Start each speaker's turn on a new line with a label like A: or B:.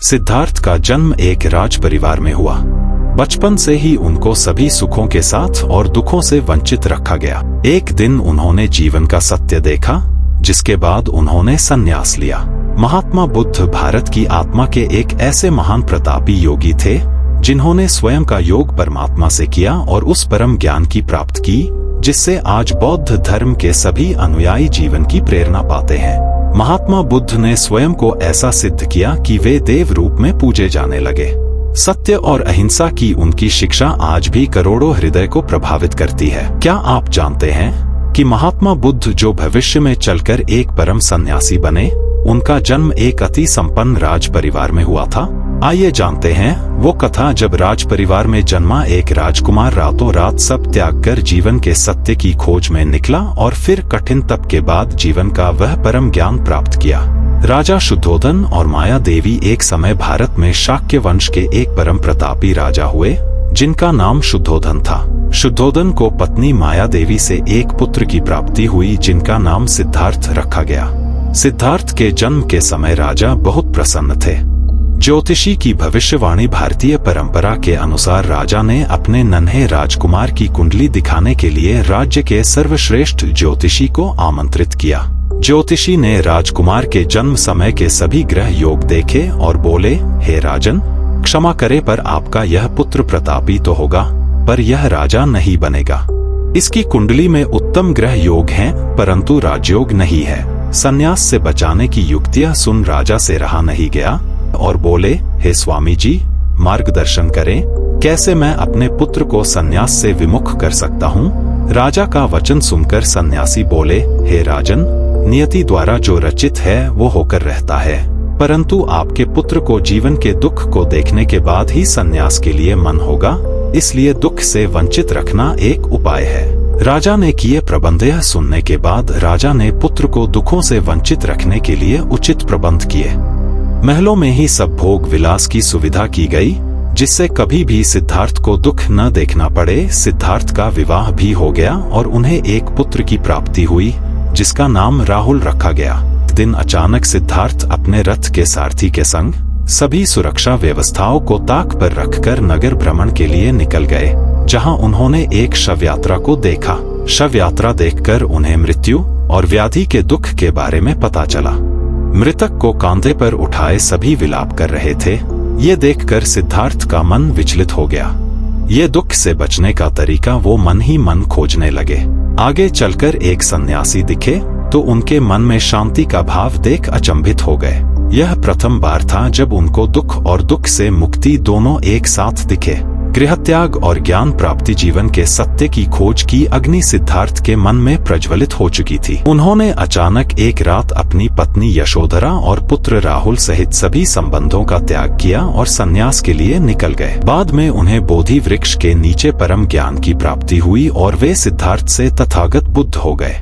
A: सिद्धार्थ का जन्म एक राज परिवार में हुआ। बचपन से ही उनको सभी सुखों के साथ और दुखों से वंचित रखा गया। एक दिन उन्होंने जीवन का सत्य देखा, जिसके बाद उन्होंने संन्यास लिया। महात्मा बुद्ध भारत की आत्मा के एक ऐसे महान प्रतापी योगी थे, जिन्होंने स्वयं का योग परमात्मा से किया और उस परम ज्ञान की प्राप्त की, जिससे आज बौद्ध धर्म के सभी अनुयायी जीवन की प्रेरणा पाते हैं। महात्मा बुद्ध ने स्वयं को ऐसा सिद्ध किया कि वे देव रूप में पूजे जाने लगे। सत्य और अहिंसा की उनकी शिक्षा आज भी करोड़ों हृदय को प्रभावित करती है। क्या आप जानते हैं कि महात्मा बुद्ध जो भविष्य में चलकर एक परम सन्यासी बने, उनका जन्म एक अति संपन्न राज परिवार में हुआ था? आइए जानते हैं वो कथा जब राज परिवार में जन्मा एक राजकुमार रातों रात सब त्याग कर जीवन के सत्य की खोज में निकला और फिर कठिन तप के बाद जीवन का वह परम ज्ञान प्राप्त किया। राजा शुद्धोधन और माया देवी एक समय भारत में शाक्य वंश के एक परम प्रतापी राजा हुए, जिनका नाम शुद्धोधन था। शुद्धोधन को पत्नी माया देवी से एक पुत्र की प्राप्ति हुई, जिनका नाम सिद्धार्थ रखा गया। सिद्धार्थ के जन्म के समय राजा बहुत प्रसन्न थे। ज्योतिषी की भविष्यवाणी भारतीय परंपरा के अनुसार राजा ने अपने नन्हे राजकुमार की कुंडली दिखाने के लिए राज्य के सर्वश्रेष्ठ ज्योतिषी को आमंत्रित किया। ज्योतिषी ने राजकुमार के जन्म समय के सभी ग्रह योग देखे और बोले, हे राजन, क्षमा करे पर आपका यह पुत्र प्रतापी तो होगा, पर यह राजा नहीं बनेगा। इसकी कुंडली में उत्तम ग्रह योग हैं, परंतु राजयोग नहीं है। संन्यास से बचाने की युक्तियां सुन राजा से रहा नहीं गया और बोले, हे स्वामी जी, मार्गदर्शन करें, कैसे मैं अपने पुत्र को संन्यास से विमुख कर सकता हूँ? राजा का वचन सुनकर सन्यासी बोले, हे राजन, नियति द्वारा जो रचित है वो होकर रहता है, परंतु आपके पुत्र को जीवन के दुख को देखने के बाद ही संन्यास के लिए मन होगा, इसलिए दुख से वंचित रखना एक उपाय है। राजा ने किए प्रबंध यह सुनने के बाद राजा ने पुत्र को दुखों से वंचित रखने के लिए उचित प्रबंध किए। महलों में ही सब भोग विलास की सुविधा की गई, जिससे कभी भी सिद्धार्थ को दुख न देखना पड़े। सिद्धार्थ का विवाह भी हो गया और उन्हें एक पुत्र की प्राप्ति हुई, जिसका नाम राहुल रखा गया। दिन अचानक सिद्धार्थ अपने रथ के सारथी के संग सभी सुरक्षा व्यवस्थाओं को ताक पर रखकर नगर भ्रमण के लिए निकल गए, जहां उन्होंने एक शव यात्रा को देखा। शव यात्रा देखकर उन्हें मृत्यु और व्याधि के दुख के बारे में पता चला। मृतक को कांधे पर उठाए सभी विलाप कर रहे थे। ये देखकर सिद्धार्थ का मन विचलित हो गया। ये दुख से बचने का तरीका वो मन ही मन खोजने लगे। आगे चलकर एक सन्यासी दिखे तो उनके मन में शांति का भाव देख अचंभित हो गए। यह प्रथम बार था जब उनको दुख और दुख से मुक्ति दोनों एक साथ दिखे। गृहत्याग और ज्ञान प्राप्ति जीवन के सत्य की खोज की अग्नि सिद्धार्थ के मन में प्रज्वलित हो चुकी थी। उन्होंने अचानक एक रात अपनी पत्नी यशोधरा और पुत्र राहुल सहित सभी संबंधों का त्याग किया और संन्यास के लिए निकल गए। बाद में उन्हें बोधि वृक्ष के नीचे परम ज्ञान की प्राप्ति हुई और वे सिद्धार्थ से तथागत बुद्ध हो गए।